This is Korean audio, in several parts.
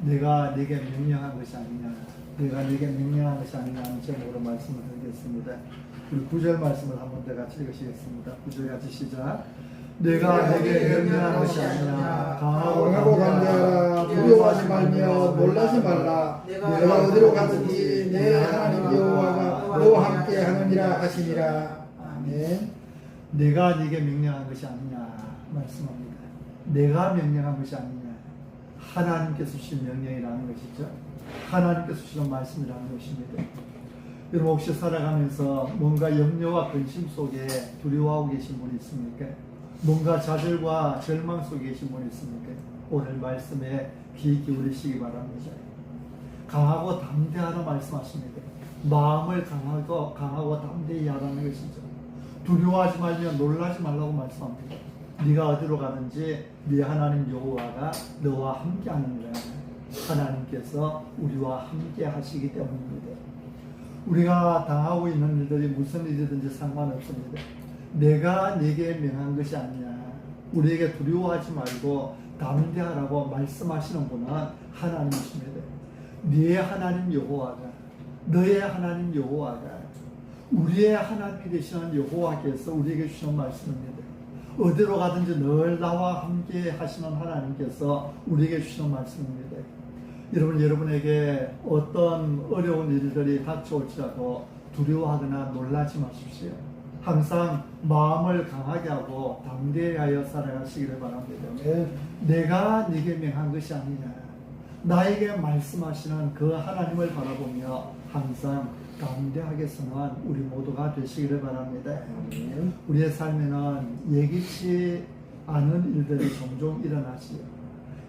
내가 네게 명령한 것이 아니냐, 내가 네게 명령한 것이 아니냐 하는 제목으로 말씀을 드리겠습니다. 우리 9절 말씀을 한번 더 같이 읽으시겠습니다. 9절 같이 시작. 내가 네게 명령한 것이 아니냐, 강하고 담대하라. 두려워하지 말며 놀라지 말라. 내가 어디로 가든지 내 하나님 여호와가 너와 함께 하느니라 하시니라. 아멘. 내가 네게 명령한 것이 아니냐 말씀합니다. 내가 명령한 것이 아니냐, 하나님께서 주신 명령이라는 것이죠. 하나님께서 주신 말씀이라는 것입니다. 여러분 혹시 살아가면서 뭔가 염려와 근심 속에 두려워하고 계신 분이 있습니까? 뭔가 좌절과 절망 속에 계신 분이 있습니까? 오늘 말씀에 귀 기울이시기 바랍니다. 강하고 담대하라 말씀하십니다. 마음을 강하고 담대히 하라는 것이죠. 두려워하지 말며 놀라지 말라고 말씀합니다. 네가 어디로 가든지 네 하나님 여호와가 너와 함께 하느니라. 하나님께서 우리와 함께 하시기 때문입니다. 우리가 당하고 있는 일들이 무슨 일이든지 상관없습니다. 내가 네게 명한 것이 아니냐, 우리에게 두려워하지 말고 담대하라고 말씀하시는 분은 하나님이십니다. 네 하나님 여호와가, 너의 하나님 여호와가, 우리의 하나님이 되시는 여호와께서 우리에게 주시는 말씀입니다. 어디로 가든지 늘 나와 함께 하시는 하나님께서 우리에게 주시는 말씀입니다. 여러분에게 어떤 어려운 일들이 닥쳐올지라도 두려워하거나 놀라지 마십시오. 항상 마음을 강하게 하고 담대하여 살아가시기를 바랍니다. 내가 네게 명한 것이 아니냐, 나에게 말씀하시는 그 하나님을 바라보며 항상 담대하게 선한 우리 모두가 되시기를 바랍니다. 우리의 삶에는 예기치 않은 일들이 종종 일어나지요.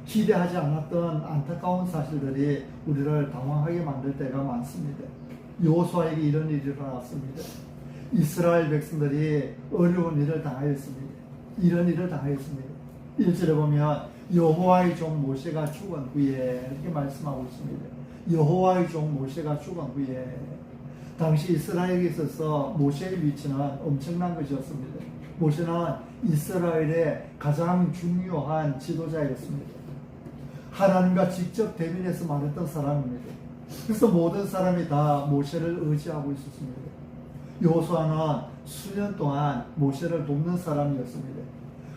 기대하지 않았던 안타까운 사실들이 우리를 당황하게 만들 때가 많습니다. 여호수아에게 이런 일이 일어났습니다. 이스라엘 백성들이 어려운 일을 당하였습니다. 이런 일을 당하였습니다. 1절에 보면 여호와의 종 모세가 죽은 후에 이렇게 말씀하고 있습니다. 여호와의 종 모세가 죽은 후에, 당시 이스라엘에 있어서 모세의 위치는 엄청난 것이었습니다. 모세는 이스라엘의 가장 중요한 지도자였습니다. 하나님과 직접 대면해서 말했던 사람입니다. 그래서 모든 사람이 다 모세를 의지하고 있었습니다. 여호수아는 수년 동안 모세를 돕는 사람이었습니다.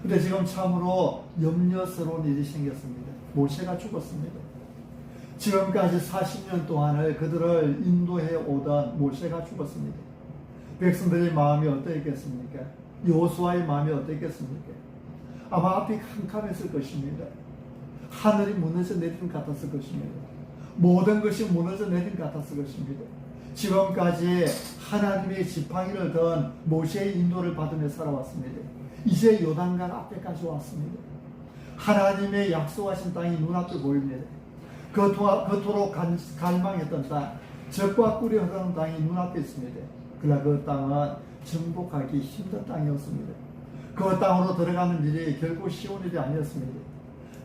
근데 지금 참으로 염려스러운 일이 생겼습니다. 모세가 죽었습니다. 지금까지 40년 동안을 그들을 인도해 오던 모세가 죽었습니다. 백성들의 마음이 어떠했겠습니까? 여호수아의 마음이 어떠했겠습니까? 아마 앞이 캄캄했을 것입니다. 하늘이 무너져 내린 것 같았을 것입니다. 모든 것이 무너져 내린 것 같았을 것입니다. 지금까지 하나님의 지팡이를 든 모세의 인도를 받으며 살아왔습니다. 이제 요단강 앞에까지 왔습니다. 하나님의 약속하신 땅이 눈앞에 보입니다. 그토록 갈망했던 땅, 젖과 꿀이 흐르는 땅이 눈앞에 있습니다. 그러나 그 땅은 정복하기 힘든 땅이었습니다. 그 땅으로 들어가는 일이 결코 쉬운 일이 아니었습니다.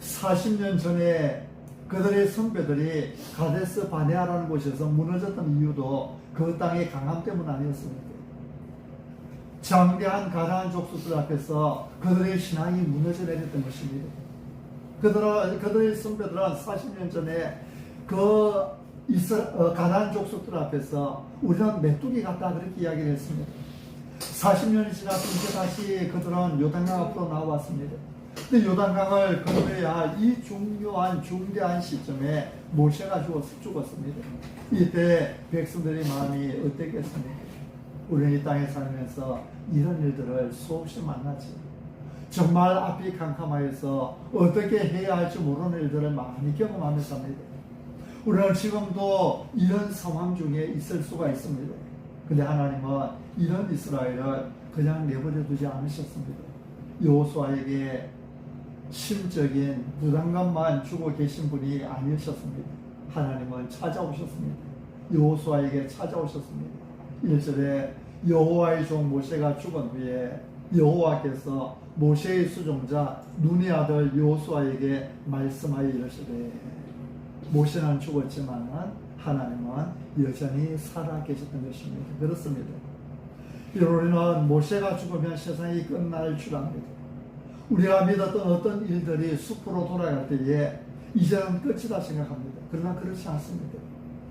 40년 전에 그들의 선배들이 가데스 바네아라는 곳에서 무너졌던 이유도 그 땅의 강함 때문 아니었습니다. 장대한 가나안 족속들 앞에서 그들의 신앙이 무너져 내렸던 것입니다. 그들의 선배들은 40년 전에 가나안 족속들 앞에서 우리는 메뚜기 같다 그렇게 이야기를 했습니다. 40년이 지나서 이제 다시 그들은 요단강 앞으로 나왔습니다. 근데 요단강을 건너야 이 중요한 중대한 시점에 모세가 죽었습니다. 이때 백성들의 마음이 어땠겠습니까? 우리는 이 땅에 살면서 이런 일들을 수없이 만나지. 정말 앞이 캄캄하여서 어떻게 해야 할지 모르는 일들을 많이 경험하며 삽니다. 우리는 지금도 이런 상황 중에 있을 수가 있습니다. 근데 하나님은 이런 이스라엘을 그냥 내버려 두지 않으셨습니다. 여호수아에게 심적인 부담감만 주고 계신 분이 아니셨습니다. 하나님은 찾아오셨습니다. 여호수아에게 찾아오셨습니다. 1절에 여호와의 종 모세가 죽은 후에 여호와께서 모세의 수종자 눈의 아들 여호수아에게 말씀하여 이르시되, 모세는 죽었지만 하나님은 여전히 살아 계셨던 것입니다. 그렇습니다. 우리는 모세가 죽으면 세상이 끝날 줄 압니다. 우리가 믿었던 어떤 일들이 숲으로 돌아갈 때에 이제는 끝이다 생각합니다. 그러나 그렇지 않습니다.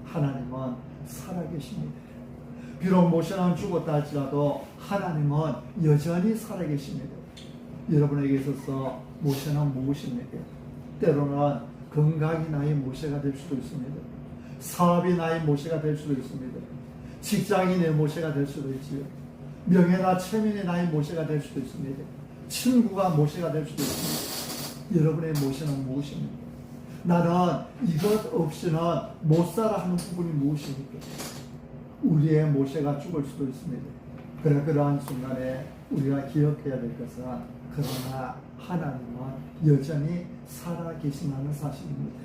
하나님은 살아계십니다. 비록 모세는 죽었다 할지라도 하나님은 여전히 살아계십니다. 여러분에게 있어서 모세는 무엇입니까? 때로는 건강이 나의 모세가 될 수도 있습니다. 사업이 나의 모세가 될 수도 있습니다. 직장이 내 모세가 될 수도 있지요. 명예나 체면이 나의 모세가 될 수도 있습니다. 친구가 모세가 될 수도 있습니다. 여러분의 모세는 무엇입니까? 나는 이것 없이는 못 살아 하는 부분이 무엇입니까? 우리의 모세가 죽을 수도 있습니다. 그러한 순간에 우리가 기억해야 될 것은 그러나 하나님은 여전히 살아계신다는 사실입니다.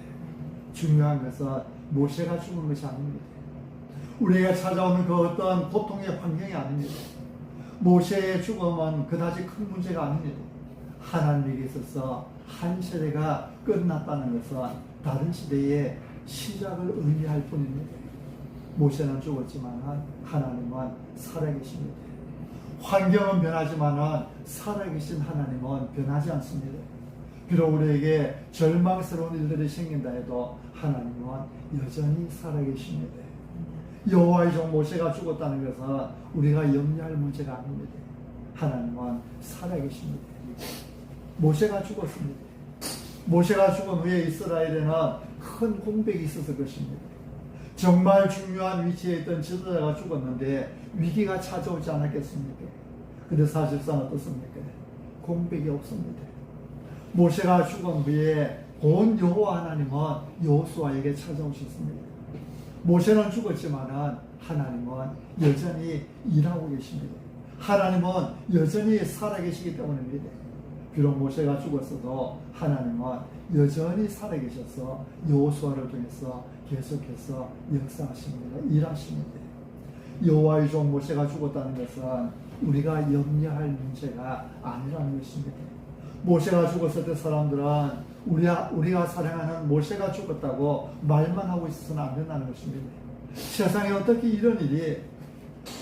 중요한 것은 모세가 죽은 것이 아닙니다. 우리가 찾아오는 그 어떤 고통의 환경이 아닙니다. 모세의 죽음은 그다지 큰 문제가 아닙니다. 하나님에게 있어서 한 세대가 끝났다는 것은 다른 시대의 시작을 의미할 뿐입니다. 모세는 죽었지만 하나님은 살아계십니다. 환경은 변하지만 살아계신 하나님은 변하지 않습니다. 비록 우리에게 절망스러운 일들이 생긴다 해도 하나님은 여전히 살아계십니다. 여호와의 종 모세가 죽었다는 것은 우리가 염려할 문제가 아닙니다. 하나님은 살아계십니다. 모세가 죽었습니다. 모세가 죽은 후에 이스라엘에는 큰 공백이 있었을 것입니다. 정말 중요한 위치에 있던 지도자가 죽었는데 위기가 찾아오지 않았겠습니까? 근데 사실상 어떻습니까? 공백이 없습니다. 모세가 죽은 후에 온 여호와 하나님은 여호수아에게 찾아오셨습니다. 모세는 죽었지만 하나님은 여전히 일하고 계십니다. 하나님은 여전히 살아계시기 때문입니다. 비록 모세가 죽었어도 하나님은 여전히 살아계셔서 여호수아를 통해서 계속해서 역사하십니다. 일하십니다. 여호와의 종 모세가 죽었다는 것은 우리가 염려할 문제가 아니라는 것입니다. 모세가 죽었을 때 사람들은 우리가 사랑하는 모세가 죽었다고 말만 하고 있어서는 안 된다는 것입니다. 세상에 어떻게 이런 일이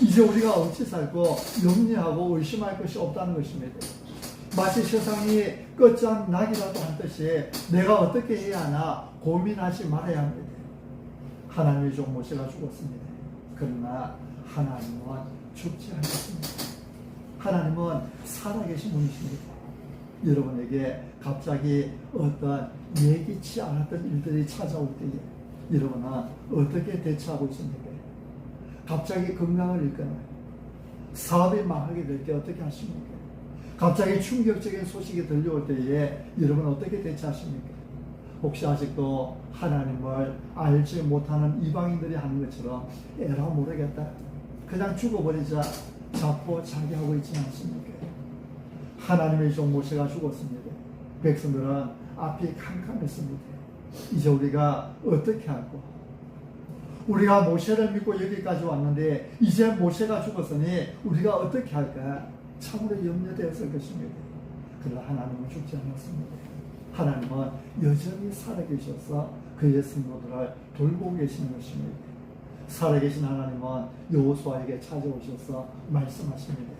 이제 우리가 어찌 살고 염려하고 의심할 것이 없다는 것입니다. 마치 세상이 끝장 나기라도 한 듯이 내가 어떻게 해야 하나 고민하지 말아야 합니다. 하나님의 종 모세가 죽었습니다. 그러나 하나님은 죽지 않았습니다. 하나님은 살아계신 분이십니다. 여러분에게 갑자기 어떤 예기치 않았던 일들이 찾아올 때에 여러분은 어떻게 대처하고 있습니까? 갑자기 건강을 잃거나 사업이 망하게 될 때 어떻게 하십니까? 갑자기 충격적인 소식이 들려올 때에 여러분은 어떻게 대처하십니까? 혹시 아직도 하나님을 알지 못하는 이방인들이 하는 것처럼 에라 모르겠다, 그냥 죽어버리자 자포자기하고 있지는 않습니까? 하나님의 종 모세가 죽었습니다. 백성들은 앞이 캄캄했습니다. 이제 우리가 어떻게 할까? 우리가 모세를 믿고 여기까지 왔는데 이제 모세가 죽었으니 우리가 어떻게 할까? 참으로 염려되었을 것입니다. 그러나 하나님은 죽지 않았습니다. 하나님은 여전히 살아계셔서 그의 성도들을 돌보고 계시는 것입니다. 살아계신 하나님은 여호수아에게 찾아오셔서 말씀하십니다.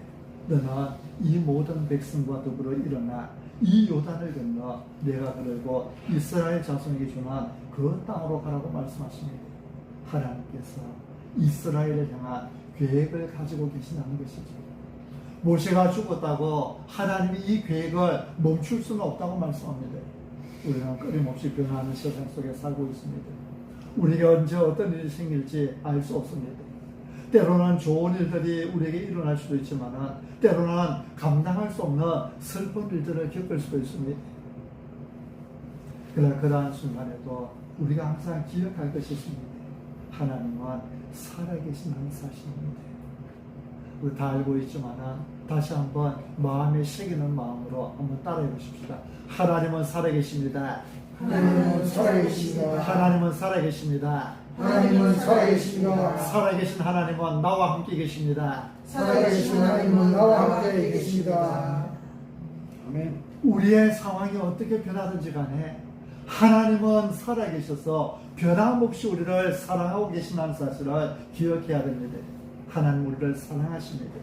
너는 이 모든 백성과 더불어 일어나 이 요단을 건너 내가 그러고 이스라엘 자손에게 주는 그 땅으로 가라고 말씀하십니다. 하나님께서 이스라엘을 향한 계획을 가지고 계시다는 것이죠. 모세가 죽었다고 하나님이 이 계획을 멈출 수는 없다고 말씀합니다. 우리는 끊임없이 변화하는 세상 속에 살고 있습니다. 우리가 언제 어떤 일이 생길지 알 수 없습니다. 때로는 좋은 일들이 우리에게 일어날 수도 있지만 때로는 감당할 수 없는 슬픈 일들을 겪을 수도 있습니다. 그러나 그러한 순간에도 우리가 항상 기억할 것이 있습니다. 하나님은 살아계신다는 사실입니다. 우리 다 알고 있지만 다시 한번 마음에 새기는 마음으로 한번 따라해 보십시다. 하나님은 살아계십니다. 하나님은 살아계십니다. 하나님은 살아계십니다. 하나님은 살아계십니다. 살아계신 하나님은 나와 함께 계십니다. 살아계신 하나님은 나와 함께 계십니다. 아멘. 우리의 상황이 어떻게 변하든지 간에 하나님은 살아계셔서 변함없이 우리를 사랑하고 계신다는 사실을 기억해야 됩니다. 하나님 우리를 사랑하십니다.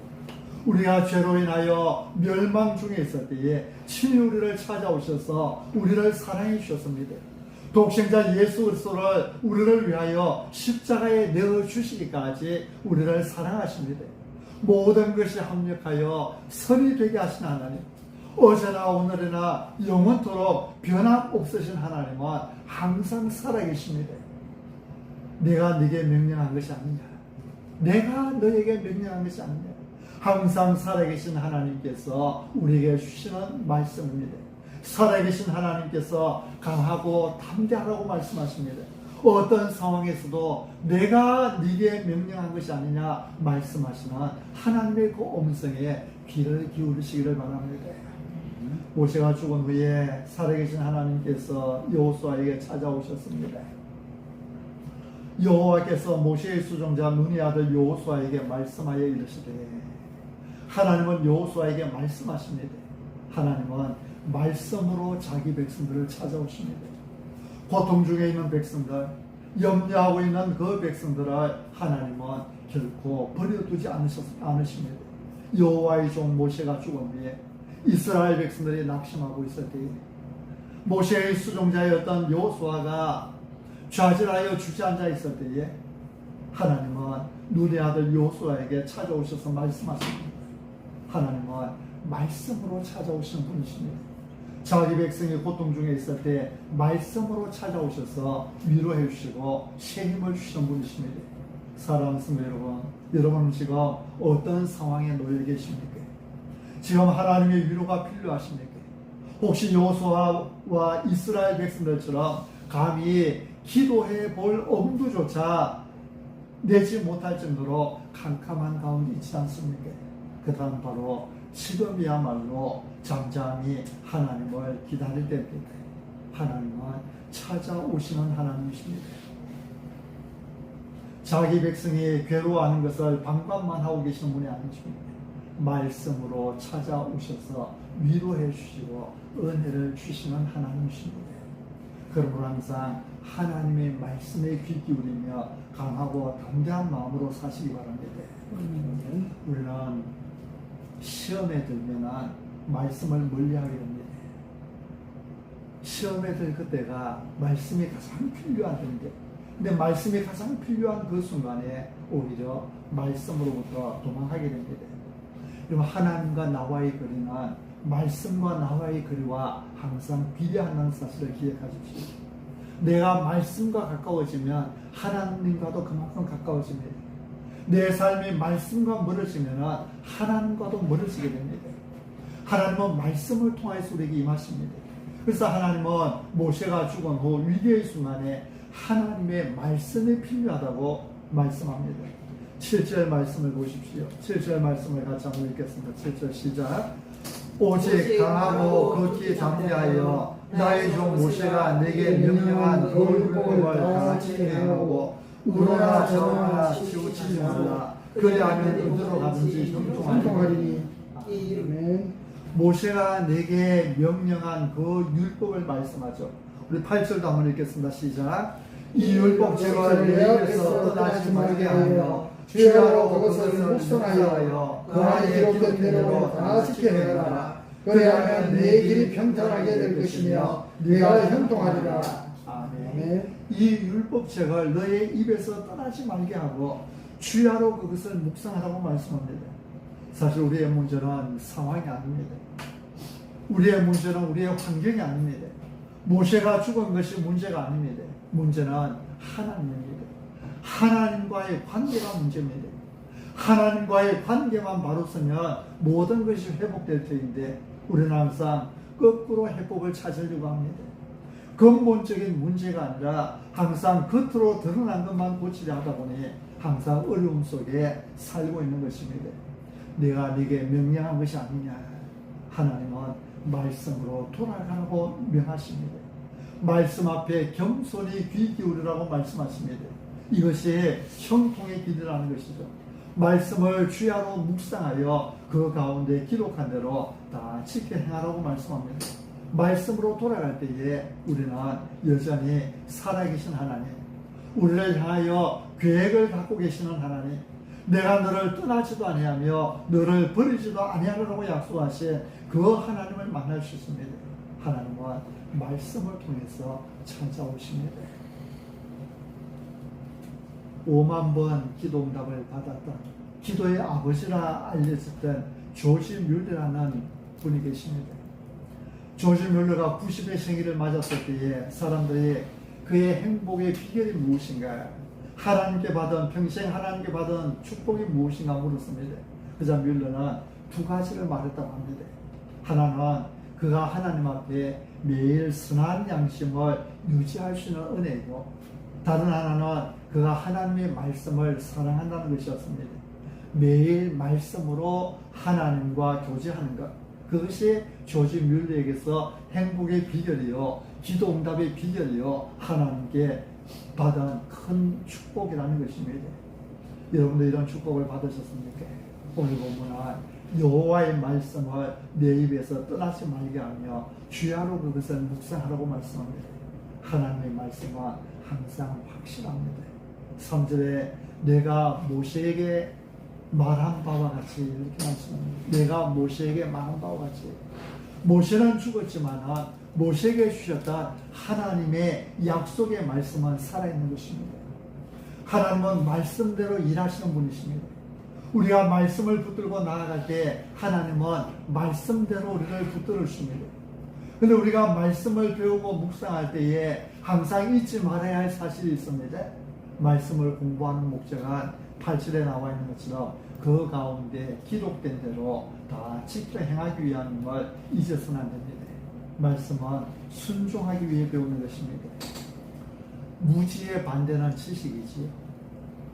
우리가 죄로 인하여 멸망 중에 있을 때에 친히 우리를 찾아오셔서 우리를 사랑해 주셨습니다. 독생자 예수 그리스도를 우리를 위하여 십자가에 내어주시기까지 우리를 사랑하십니다. 모든 것이 합력하여 선이 되게 하신 하나님, 어제나 오늘이나 영원토록 변함없으신 하나님은 항상 살아계십니다. 내가 네게 명령한 것이 아니냐, 내가 너에게 명령한 것이 아니냐. 항상 살아계신 하나님께서 우리에게 주시는 말씀입니다. 살아계신 하나님께서 강하고 담대하라고 말씀하십니다. 어떤 상황에서도 내가 네게 명령한 것이 아니냐 말씀하시는 하나님의 그 음성에 귀를 기울이시기를 바랍니다. 모세가 죽은 후에 살아계신 하나님께서 여호수아에게 찾아오셨습니다. 여호와께서 모세의 수종자 눈의 아들 여호수아에게 말씀하여 이르시되, 하나님은 여호수아에게 말씀하십니다. 하나님은 말씀으로 자기 백성들을 찾아오십니다. 고통 중에 있는 백성들, 염려하고 있는 그 백성들을 하나님은 결코 버려두지 않으십니다. 여호와의 종 모세가 죽은 후에 이스라엘 백성들이 낙심하고 있을 때에 모세의 수종자였던 여호수아가 좌절하여 주저앉아 있을 때에 하나님은 눈의 아들 여호수아에게 찾아오셔서 말씀하십니다. 하나님은 말씀으로 찾아오시는 분이십니다. 자기 백성이 고통 중에 있을 때 말씀으로 찾아오셔서 위로해 주시고 새 힘을 주시는 분이십니다. 사랑하는 성도 여러분, 여러분은 지금 어떤 상황에 놓여 계십니까? 지금 하나님의 위로가 필요하십니까? 혹시 여호수아와 이스라엘 백성들처럼 감히 기도해 볼 엄두조차 내지 못할 정도로 캄캄한 가운데 있지 않습니까? 그 다음 바로 지금이야말로 잠잠히 하나님을 기다릴 때입니다. 하나님은 찾아오시는 하나님이십니다. 자기 백성이 괴로워하는 것을 방관만 하고 계시는 분이 아니십니다. 말씀으로 찾아오셔서 위로해 주시고 은혜를 주시는 하나님이십니다. 그러므로 항상 하나님의 말씀에 귀 기울이며 강하고 담대한 마음으로 사시기 바랍니다. 우리는 시험에 들면 말씀을 멀리하게 됩니다. 시험에 들 그때가 말씀이 가장 필요한 때인데, 근데 말씀이 가장 필요한 그 순간에 오히려 말씀으로부터 도망하게 됩니다. 여러분, 하나님과 나와의 거리는 말씀과 나와의 거리와 항상 비례한다는 사실을 기억하십시오. 내가 말씀과 가까워지면 하나님과도 그만큼 가까워집니다. 내 삶이 말씀과 멀어지면 하나님과도 멀어지게 됩니다. 하나님은 말씀을 통해서 우리에게 임하십니다. 그래서 하나님은 모세가 죽은 후 위기의 순간에 하나님의 말씀이 필요하다고 말씀합니다. 7절 말씀을 보십시오. 7절 말씀을 같이 한번 읽겠습니다. 7절 시작. 오직 강하고 걷기 담대하여 나의 종 모세가 내게 명령한 그 율법을 다 지키게 하고 우러나 저러나 치우치지 말라. 그리하면 어디로 가든지 형통하리니. 모세가 내게 명령한 그 율법을 말씀하죠. 우리 8절도 한번 읽겠습니다. 시작. 이 율법책을 내 입에서 떠나지 말게 하며 주야로 그것을 묵상하여 그 안에 기록된 대로 다 지켜내라. 그래야면 내 길이 평탄하게 될 것이며 네가 형통하리라. 아멘. 이 율법책을 너의 입에서 떠나지 말게 하고 주야로 그것을 묵상하라고 말씀합니다. 사실 우리의 문제는 상황이 아닙니다. 우리의 문제는 우리의 환경이 아닙니다. 모세가 죽은 것이 문제가 아닙니다. 문제는 하나님입니다. 하나님과의 관계가 문제입니다. 하나님과의 관계만 바로 서면 모든 것이 회복될 터인데 우리는 항상 거꾸로 해법을 찾으려고 합니다. 근본적인 문제가 아니라 항상 겉으로 드러난 것만 고치려 하다 보니 항상 어려움 속에 살고 있는 것입니다. 내가 네게 명령한 것이 아니냐. 하나님은 말씀으로 돌아가라고 명하십니다. 말씀 앞에 겸손히 귀 기울이라고 말씀하십니다. 이것이 형통의 길이라는 것이죠. 말씀을 주야로 묵상하여 그 가운데 기록한 대로 다 지켜 행하라고 말씀합니다. 말씀으로 돌아갈 때에 우리는 여전히 살아계신 하나님, 우리를 향하여 계획을 갖고 계시는 하나님, 내가 너를 떠나지도 아니하며 너를 버리지도 아니하리라고 약속하신 그 하나님을 만날 수 있습니다. 하나님은 말씀을 통해서 찾아오십니다. 5만 번 기도응답을 받았던 기도의 아버지라 알려졌던 조지 뮬러라는 분이 계십니다. 조지 뮬러가 90의 생일을 맞았을 때에 사람들이 그의 행복의 비결이 무엇인가, 하나님께 받은, 평생 하나님께 받은 축복이 무엇인가 물었습니다. 그자 뮬러는 두 가지를 말했다고 합니다. 하나는 그가 하나님 앞에 매일 선한 양심을 유지할 수 있는 은혜이고, 다른 하나는 그가 하나님의 말씀을 사랑한다는 것이었습니다. 매일 말씀으로 하나님과 교제하는 것, 그것이 조지 뮬러에게서 행복의 비결이요, 기도응답의 비결이요, 하나님께 받은 큰 축복이라는 것입니다. 여러분도 이런 축복을 받으셨습니까? 오늘 본문은 여호와의 말씀을 내 입에서 떠나지 말게 하며 주야로 그것을 묵상하라고 말씀합니다. 하나님의 말씀은 항상 확실합니다. 3절에 내가 모세에게 말한 바와 같이 이렇게 말씀합니다. 내가 모세에게 말한 바와 같이. 모세는 죽었지만 모세에게 주셨던 하나님의 약속의 말씀은 살아있는 것입니다. 하나님은 말씀대로 일하시는 분이십니다. 우리가 말씀을 붙들고 나아갈 때 하나님은 말씀대로 우리를 붙들어 주십니다. 그런데 우리가 말씀을 배우고 묵상할 때에 항상 잊지 말아야 할 사실이 있습니다. 말씀을 공부하는 목적은 8절에 나와 있는 것처럼 그 가운데 기록된 대로 다 지켜 행하기 위함을 잊어서는 안 됩니다. 말씀은 순종하기 위해 배우는 것입니다. 무지의 반대는 지식이지,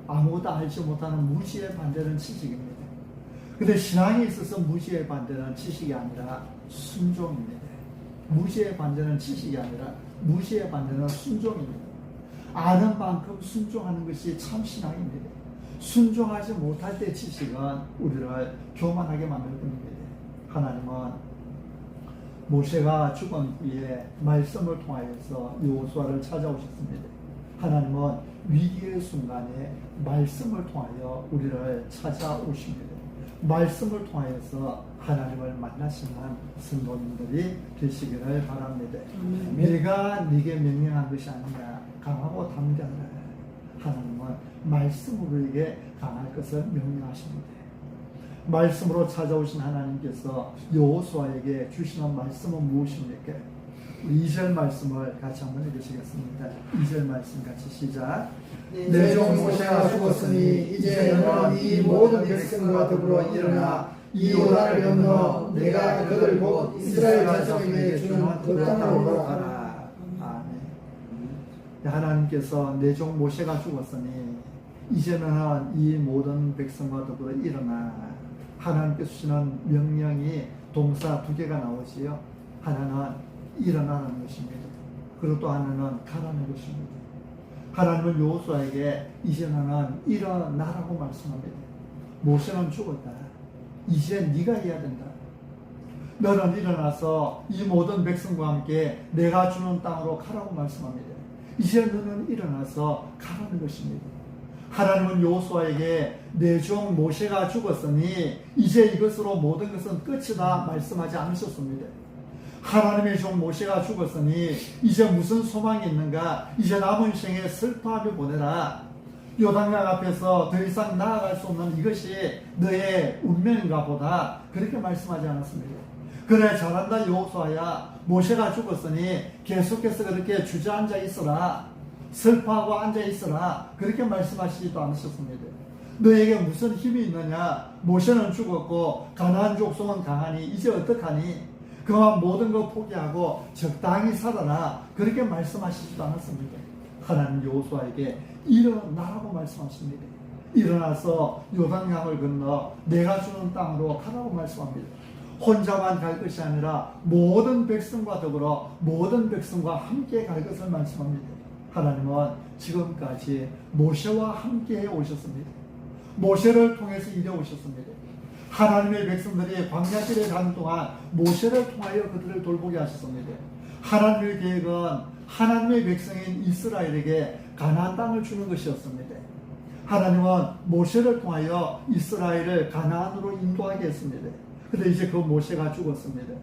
아무것도 알지 못하는 무지의 반대는 지식입니다. 그런데 신앙에 있어서 무지의 반대는 지식이 아니라 순종입니다. 무지의 반대는 지식이 아니라 무지의 반대는 순종입니다. 아는 만큼 순종하는 것이 참 신앙입니다. 순종하지 못할 때 지식은 우리를 교만하게 만들 뿐입니다. 하나님은 모세가 죽은 후에 말씀을 통하여서 여호수아를 찾아오셨습니다. 하나님은 위기의 순간에 말씀을 통하여 우리를 찾아오십니다. 말씀을 통하여서 하나님을 만나시는 성도님들이 되시기를 바랍니다. 내가 네게 명령한 것이 아니라 강하고 담대하라. 하나님은 말씀으로 우리에게 강할 것을 명령하십니다. 말씀으로 찾아오신 하나님께서 여호수아에게 주시는 말씀은 무엇입니까? 2절 말씀을 같이 한번 읽으시겠습니다. 2절 말씀 같이 시작. 내 종 모세가 죽었으니 이제 너는 이 모든 백성과 더불어 일어나 이 요단을 건너 내가 그들 곧 이스라엘 자손에게 주는 그 땅으로 가라. 아멘. 하나님께서 내 종 모세가 죽었으니 이제는 이 모든 백성과 더불어 일어나. 하나님께서 주시는 명령이 동사 두 개가 나오지요. 하나는 일어나는 것입니다. 그리고 또 하나는 가라는 것입니다. 하나님은 여호수아에게 이제는 일어나라고 말씀합니다. 모세는 죽었다. 이제 네가 해야 된다. 너는 일어나서 이 모든 백성과 함께 내가 주는 땅으로 가라고 말씀합니다. 이제 너는 일어나서 가라는 것입니다. 하나님은 여호수아에게 내 종 모세가 죽었으니 이제 이것으로 모든 것은 끝이다 말씀하지 않으셨습니다. 하나님의 종 모세가 죽었으니 이제 무슨 소망이 있는가? 이제 남은 생에 슬퍼하며 보내라. 요단강 앞에서 더 이상 나아갈 수 없는 이것이 너의 운명인가 보다. 그렇게 말씀하지 않았습니다. 그래 잘한다 여호수아야. 모세가 죽었으니 계속해서 그렇게 주저앉아 있어라. 슬퍼하고 앉아 있어라. 그렇게 말씀하시지도 않으셨습니다. 너에게 무슨 힘이 있느냐? 모세는 죽었고 가나안 족속은 강하니 이제 어떡하니? 그만 모든 거 포기하고 적당히 살아라. 그렇게 말씀하시지도 않았습니다. 하나님 여호수아에게 일어나라고 말씀하십니다. 일어나서 요단강을 건너 내가 주는 땅으로 가라고 말씀합니다. 혼자만 갈 것이 아니라 모든 백성과 더불어 모든 백성과 함께 갈 것을 말씀합니다. 하나님은 지금까지 모세와 함께 오셨습니다. 모세를 통해서 이래 오셨습니다. 하나님의 백성들이 광야길에 가는 동안 모세를 통하여 그들을 돌보게 하셨습니다. 하나님의 계획은 하나님의 백성인 이스라엘에게 가나안 땅을 주는 것이었습니다. 하나님은 모세를 통하여 이스라엘을 가나안으로 인도하게 했습니다. 그런데 이제 그 모세가 죽었습니다.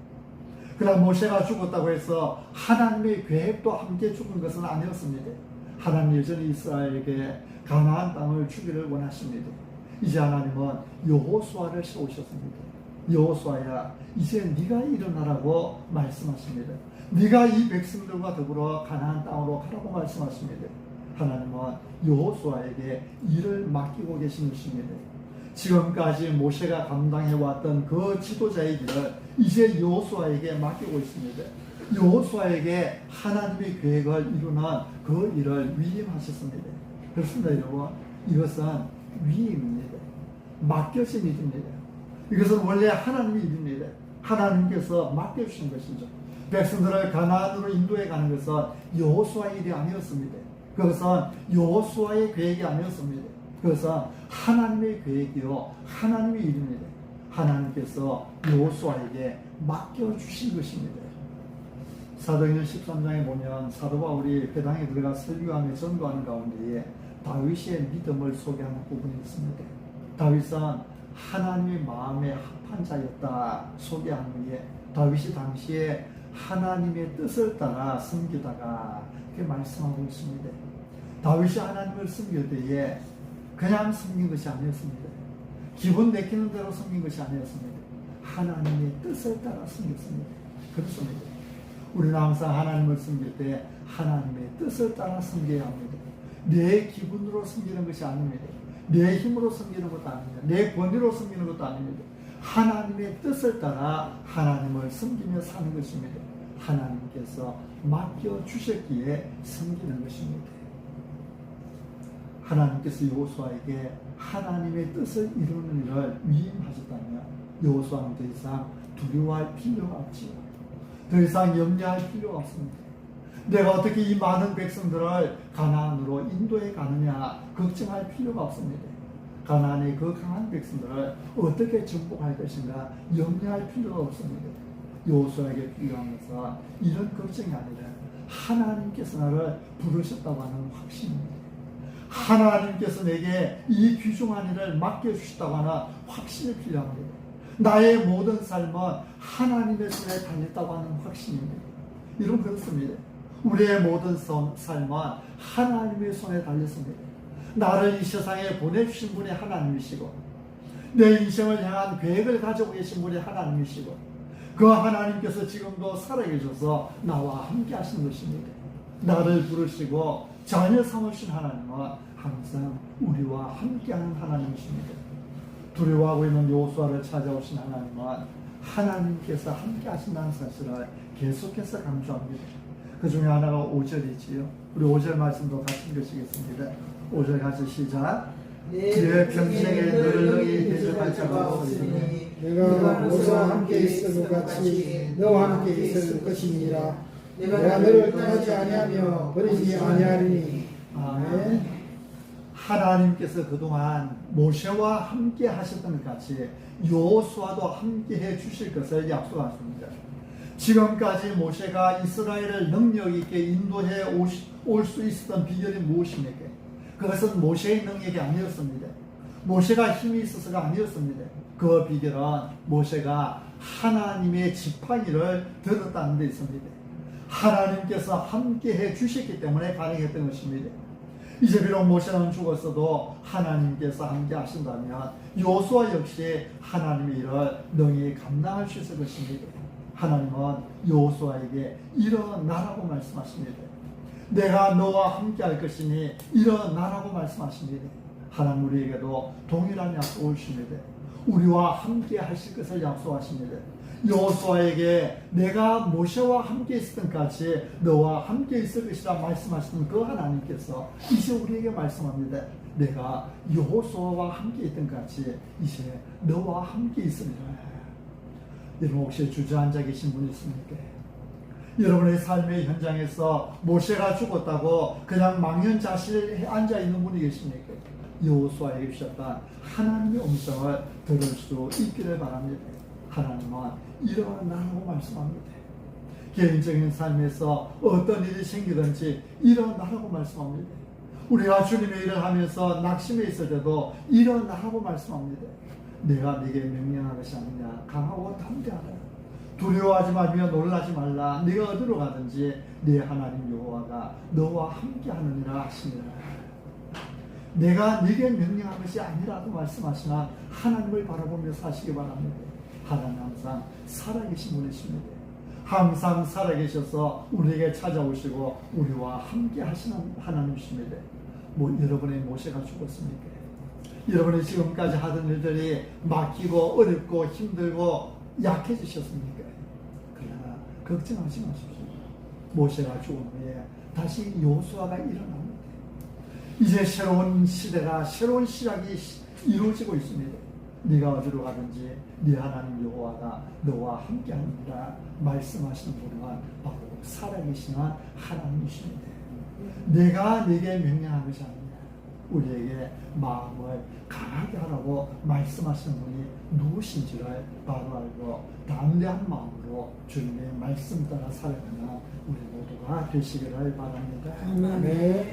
그러나 모세가 죽었다고 해서 하나님의 계획도 함께 죽은 것은 아니었습니다. 하나님 여전히 이스라엘에게 가나안 땅을 주기를 원하십니다. 이제 하나님은 여호수아를 세우셨습니다. 여호수아야, 이제 네가 일어나라고 말씀하십니다. 네가 이 백성들과 더불어 가나안 땅으로 가라고 말씀하십니다. 하나님은 여호수아에게 일을 맡기고 계신 것입니다. 지금까지 모세가 감당해왔던 그 지도자의 길을 이제 여호수아에게 맡기고 있습니다. 여호수아에게 하나님의 계획을 이루는 그 일을 위임하셨습니다. 그렇습니다, 여러분. 이것은 위임입니다. 맡겨진 일입니다. 이것은 원래 하나님의 일입니다. 하나님께서 맡겨주신 것이죠. 백성들을 가나안으로 인도해 가는 것은 여호수아의 일이 아니었습니다. 그것은 여호수아의 계획이 아니었습니다. 그것은 하나님의 계획이요 하나님의 일입니다. 하나님께서 여호수아에게 맡겨주신 것입니다. 사도행전 13장에 보면 사도 바울이 배당에 들어가 설교하며 전도하는 가운데에 다윗의 믿음을 소개하는 부분이 있습니다. 다윗은 하나님의 마음에 합한 자였다 소개하는 후에 다윗이 당시에 하나님의 뜻을 따라 섬기다가 이렇게 말씀하고 있습니다. 다윗이 하나님을 섬길 때에 그냥 섬긴 것이 아니었습니다. 기분 내키는 대로 섬긴 것이 아니었습니다. 하나님의 뜻을 따라 섬겼습니다. 그렇습니다. 우리는 항상 하나님을 섬길 때 하나님의 뜻을 따라 섬겨야 합니다. 내 기분으로 섬기는 것이 아닙니다. 내 힘으로 섬기는 것도 아닙니다. 내 권위로 섬기는 것도 아닙니다. 하나님의 뜻을 따라 하나님을 섬기며 사는 것입니다. 하나님께서 맡겨주셨기에 섬기는 것입니다. 하나님께서 여호수아에게 하나님의 뜻을 이루는 일을 위임하셨다면 여호수아는 더 이상 두려워할 필요가 없지요. 더 이상 염려할 필요가 없습니다. 내가 어떻게 이 많은 백성들을 가나안으로 인도해 가느냐 걱정할 필요가 없습니다. 가나안의 그 강한 백성들을 어떻게 정복할 것인가 염려할 필요가 없습니다. 여호수아에게 필요한 것은 이런 걱정이 아니라 하나님께서 나를 부르셨다고 하는 확신입니다. 하나님께서 내게 이 귀중한 일을 맡겨주셨다고 하는 확신이 필요합니다. 나의 모든 삶은 하나님의 손에 달렸다고 하는 확신입니다. 이런 그렇습니다. 우리의 모든 삶은 하나님의 손에 달렸습니다. 나를 이 세상에 보내주신 분이 하나님이시고 내 인생을 향한 계획을 가지고 계신 분이 하나님이시고 그 하나님께서 지금도 살아계셔서 나와 함께 하신 것입니다. 나를 부르시고 자녀 삼으신 하나님은 항상 우리와 함께하는 하나님이십니다. 두려워하고 있는 여호수아를 찾아오신 하나님은 하나님께서 함께 하신다는 사실을 계속해서 강조합니다. 그 중에 하나가 5절이지요. 우리 5절 말씀도 같이 읽으시겠습니다. 5절 같이 시작. 내 평생에 너를 능히 대적할 자가 없으니 내가 모세와 함께 있을 것 같이 너와 함께 있을 것이니라. 내가 너를 떠나지 아니하며 버리지 아니하리니. 아멘. 하나님께서 그동안 모세와 함께 하셨던 것 같이 여호수아도 함께 해 주실 것을 약속하십니다. 지금까지 모세가 이스라엘을 능력 있게 인도해 올 수 있었던 비결이 무엇입니까? 그것은 모세의 능력이 아니었습니다. 모세가 힘이 있어서가 아니었습니다. 그 비결은 모세가 하나님의 지팡이를 들었다는 데 있습니다. 하나님께서 함께 해 주셨기 때문에 가능했던 것입니다. 이제 비록 모세는 죽었어도 하나님께서 함께 하신다면 여호수아 역시 하나님의 일을 능히 감당할 수 있을 것입니다. 하나님은 여호수아에게 일어나라고 말씀하십니다. 내가 너와 함께 할 것이니 일어나라고 말씀하십니다. 하나님 우리에게도 동일한 약속을 주십니다. 우리와 함께 하실 것을 약속하십니다. 여호수아에게 내가 모세와 함께 있었던 같이 너와 함께 있을 것이라 말씀하시는 그 하나님께서 이제 우리에게 말씀합니다. 내가 여호수아와 함께 있던 같이 이제 너와 함께 있으리라. 여러분 혹시 주저앉아 계신 분 있습니까? 여러분의 삶의 현장에서 모세가 죽었다고 그냥 망연자실해 앉아 있는 분이 계십니까? 여호수아에게 주셨던 하나님의 음성을 들을 수 있기를 바랍니다. 하나님은 일어나라고 말씀합니다. 개인적인 삶에서 어떤 일이 생기든지 일어나라고 말씀합니다. 우리가 주님의 일을 하면서 낙심해 있을 때도 일어나라고 말씀합니다. 내가 네게 명령한 것이 아니냐, 강하고 담대하라. 두려워하지 말며 놀라지 말라. 네가 어디로 가든지 네 하나님 여호와가 너와 함께하느니라 하시니라. 내가 네게 명령한 것이 아니라도 말씀하시나 하나님을 바라보며 사시기 바랍니다. 하나님 항상 살아계신 분이십니다. 항상 살아계셔서 우리에게 찾아오시고 우리와 함께 하시는 하나님이십니다. 여러분의 모세가 죽었습니까? 여러분이 지금까지 하던 일들이 막히고 어렵고 힘들고 약해지셨습니까? 그러나 걱정하지 마십시오. 모세가 죽은 후에 다시 여호수아가 일어납니다. 이제 새로운 시대가, 새로운 시작이 이루어지고 있습니다. 네가 어디로 가든지 네 하나님 여호와가 너와 함께하느니라 말씀하시는 분은 바로 살아계신 하나님이십니다. 내가 네게 명령한 것이 아니냐. 우리에게 마음을 강하게 하라고 말씀하시는 분이 누구신지를 바로 알고 담대한 마음으로 주님의 말씀 따라 살아가는 우리 모두가 되시기를 바랍니다. 아멘.